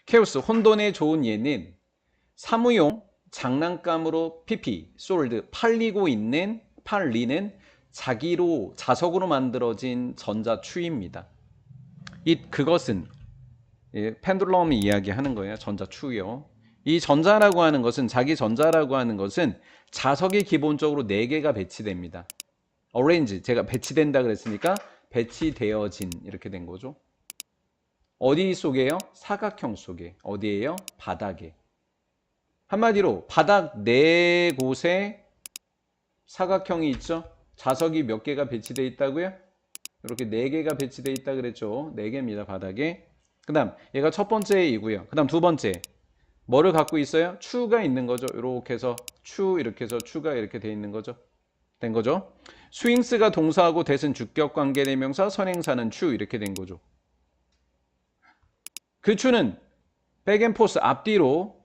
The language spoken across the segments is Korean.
케오스, 혼돈에 좋은 예는 사무용 장난감으로 PP, 솔드, 팔리는 자석으로 만들어진 전자추입니다. 그것은 펜듈럼이 이야기하는 거예요. 전자추요. 이 전자라고 하는 것은 자기 전자라고 하는 것은 자석이 기본적으로 4개가 배치됩니다. 어레인지 제가 배치된다 그랬으니까 배치되어진 이렇게 된 거죠. 어디 속에요? 사각형 속에. 어디에요? 바닥에. 한마디로 바닥 4곳에 사각형이 있죠. 자석이 몇 개가 배치되어 있다고요? 이렇게 4개가 배치되어 있다 그랬죠. 4개입니다. 바닥에. 그 다음 얘가 첫 번째이고요. 그 다음 두 번째 뭐를 갖고 있어요? 추가 있는 거죠. 이렇게 해서 이렇게 해서 추가 이렇게 돼 있는 거죠. 된 거죠. 스윙스가 동사하고 대신 주격 관계 대명사, 선행사는 추 이렇게 된 거죠. 그 추는 백앤포스 앞뒤로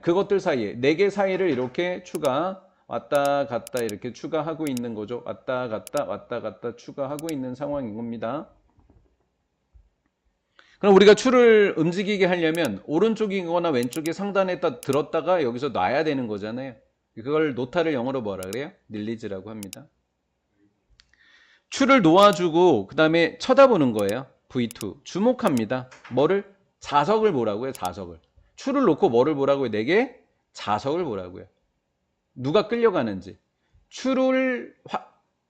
그것들 사이에 4개 사이를 이렇게 추가 왔다 갔다 이렇게 추가하고 있는 거죠. 왔다 갔다 추가하고 있는 상황인 겁니다. 그럼 우리가 추를 움직이게 하려면 오른쪽이거나 왼쪽에 상단에다 들었다가 여기서 놔야 되는 거잖아요. 그걸 노타를 영어로 뭐라 그래요? 릴리즈라고 합니다. 추를 놓아주고 그 다음에 쳐다보는 거예요. V2 주목합니다. 뭐를? 자석을 보라고요. 자석을. 추를 놓고 뭐를 보라고요? 4개 자석을 보라고요. 누가 끌려가는지. 추를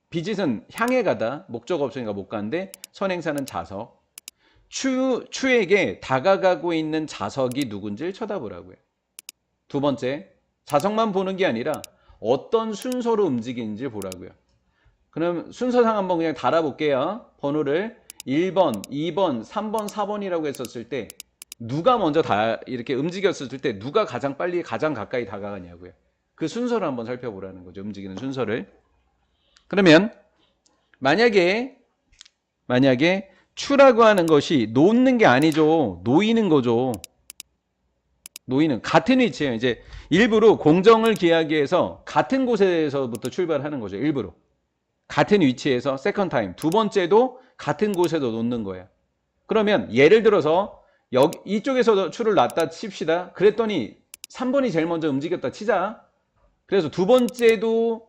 비짓은 향해 가다. 목적 없으니까 못 가는데 선행사는 자석. 추에게 다가가고 있는 자석이 누군지를 쳐다보라고요. 두 번째, 자석만 보는 게 아니라 어떤 순서로 움직이는지 보라고요. 그럼 순서상 한번 그냥 달아볼게요. 번호를 1번, 2번, 3번, 4번이라고 했었을 때 누가 먼저 이렇게 움직였을 때 누가 가장 빨리 가장 가까이 다가가냐고요. 그 순서를 한번 살펴보라는 거죠. 움직이는 순서를. 그러면 만약에 추라고 하는 것이 놓는 게 아니죠. 놓이는 거죠. 놓이는 같은 위치예요. 이제 일부러 공정을 기하기 위해서 같은 곳에서부터 출발하는 거죠. 일부러. 같은 위치에서 세컨드 타임. 두 번째도 같은 곳에서 놓는 거예요. 그러면 예를 들어서 이쪽에서 추를 놨다 칩시다. 그랬더니 3번이 제일 먼저 움직였다 치자. 그래서 두 번째도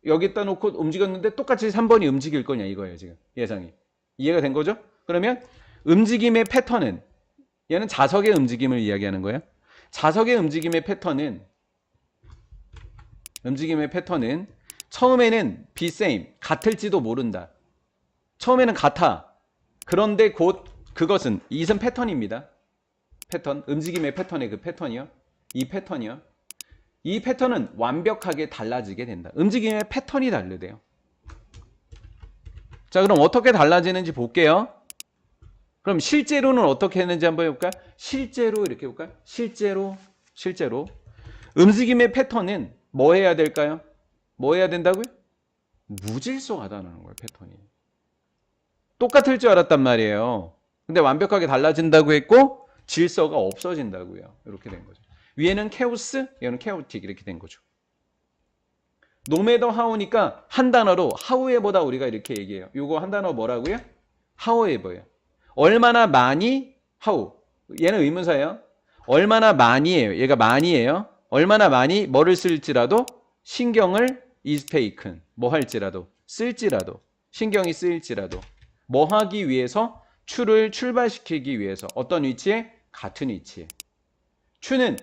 여기다 놓고 움직였는데 똑같이 3번이 움직일 거냐 이거예요. 지금 예상이. 이해가 된 거죠? 그러면 움직임의 패턴은 얘는 자석의 움직임을 이야기하는 거예요. 자석의 움직임의 패턴은 처음에는 be same, 같을지도 모른다. 처음에는 같아. 그런데 곧 그것은 이것은 패턴입니다. 패턴, 움직임의 패턴의 그 패턴이요. 이 패턴이요. 이 패턴은 완벽하게 달라지게 된다. 움직임의 패턴이 다르대요. 자, 그럼 어떻게 달라지는지 볼게요. 그럼 실제로는 어떻게 했는지 한번 해볼까요? 실제로 이렇게 해볼까요? 실제로 움직임의 패턴은 뭐 해야 될까요? 뭐 해야 된다고요? 무질서하다는 거예요. 패턴이. 똑같을 줄 알았단 말이에요. 근데 완벽하게 달라진다고 했고 질서가 없어진다고요. 이렇게 된 거죠. 위에는 케오스, 얘는 케오틱 이렇게 된 거죠. 노매더 하우니까 한 단어로 하우에버다 우리가 이렇게 얘기해요. 이거 한 단어 뭐라고요? 하우에버예요. 얼마나 많이 하우. 얘는 의문사예요. 얼마나 많이예요. 얘가 많이예요. 얼마나 많이 뭐를 쓸지라도 신경을 is taken. 뭐 할지라도 쓸지라도 신경이 쓰일지라도 뭐 하기 위해서 추를 출발시키기 위해서 어떤 위치에? 같은 위치에. 추는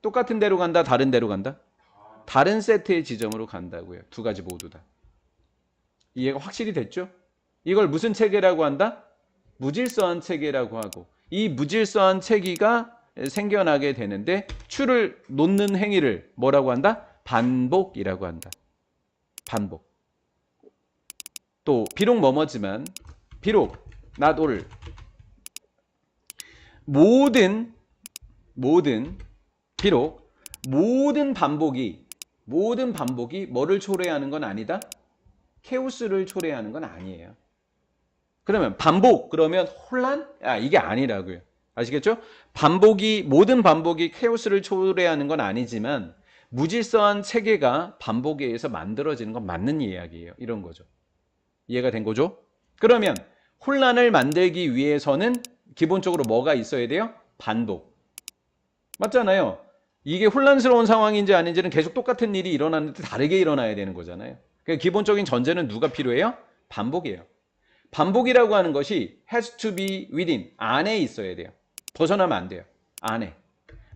똑같은 데로 간다, 다른 데로 간다? 다른 세트의 지점으로 간다고요. 두 가지 모두 다. 이해가 확실히 됐죠? 이걸 무슨 체계라고 한다? 무질서한 체계라고 하고 이 무질서한 체계가 생겨나게 되는데 추를 놓는 행위를 뭐라고 한다? 반복이라고 한다. 반복. 또 비록 뭐뭐지만 비록 not all 비록 모든 반복이 뭐를 초래하는 건 아니다? 케오스를 초래하는 건 아니에요. 그러면 반복 그러면 혼란? 이게 아니라고요. 아시겠죠? 모든 반복이 케오스를 초래하는 건 아니지만 무질서한 체계가 반복에 의해서 만들어지는 건 맞는 이야기예요. 이런 거죠. 이해가 된 거죠? 그러면 혼란을 만들기 위해서는 기본적으로 뭐가 있어야 돼요? 반복. 맞잖아요. 이게 혼란스러운 상황인지 아닌지는 계속 똑같은 일이 일어났는데 다르게 일어나야 되는 거잖아요. 그러니까 기본적인 전제는 누가 필요해요? 반복이에요. 반복이라고 하는 것이 has to be within, 안에 있어야 돼요. 벗어나면 안 돼요. 안에.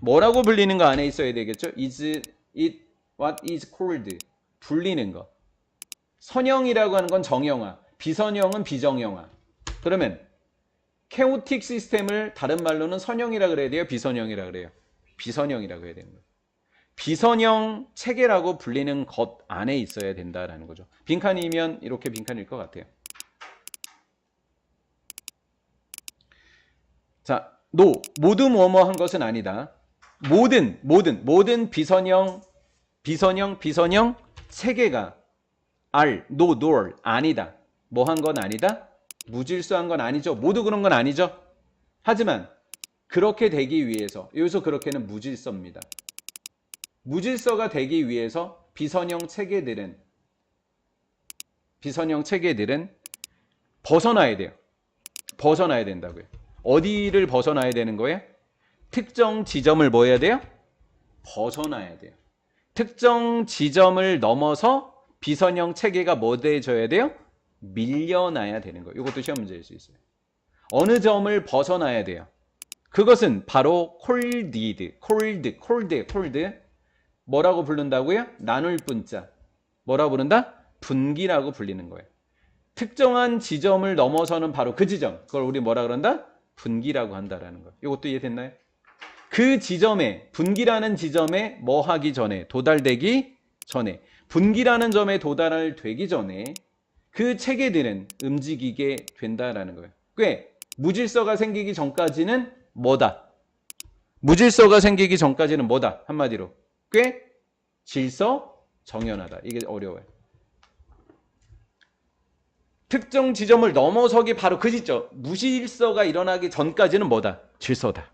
뭐라고 불리는 거 안에 있어야 되겠죠? Is it what is called? 불리는 거. 선형이라고 하는 건 정형화, 비선형은 비정형화. 그러면 chaotic 시스템을 다른 말로는 선형이라 그래야 돼요? 비선형이라 그래요? 비선형이라고 해야 되는 거예요. 비선형 체계라고 불리는 것 안에 있어야 된다라는 거죠. 빈칸이면 이렇게 빈칸일 것 같아요. 자, 모두 뭐뭐 한 것은 아니다. 모든 비선형 체계가 nor 아니다. 뭐 한 건 아니다. 무질서한 건 아니죠. 모두 그런 건 아니죠. 하지만 그렇게 되기 위해서, 여기서 그렇게는 무질서입니다. 무질서가 되기 위해서 비선형 체계들은 벗어나야 돼요. 벗어나야 된다고요. 어디를 벗어나야 되는 거예요? 특정 지점을 뭐 해야 돼요? 벗어나야 돼요. 특정 지점을 넘어서 비선형 체계가 뭐 돼줘야 돼요? 밀려나야 되는 거예요. 이것도 시험 문제일 수 있어요. 어느 점을 벗어나야 돼요? 그것은 바로 cold. 뭐라고 부른다고요? 나눌 분자. 뭐라고 부른다? 분기라고 불리는 거예요. 특정한 지점을 넘어서는 바로 그 지점. 그걸 우리 뭐라 그런다? 분기라고 한다라는 거예요. 이것도 이해됐나요? 그 지점에, 분기라는 지점에 뭐 하기 전에, 도달되기 전에, 분기라는 점에 도달되기 전에 그 체계들은 움직이게 된다라는 거예요. 꽤 무질서가 생기기 전까지는 뭐다? 무질서가 생기기 전까지는 뭐다? 한마디로 꽤 질서 정연하다. 이게 어려워요. 특정 지점을 넘어서기 바로 그 지점, 무질서가 일어나기 전까지는 뭐다? 질서다.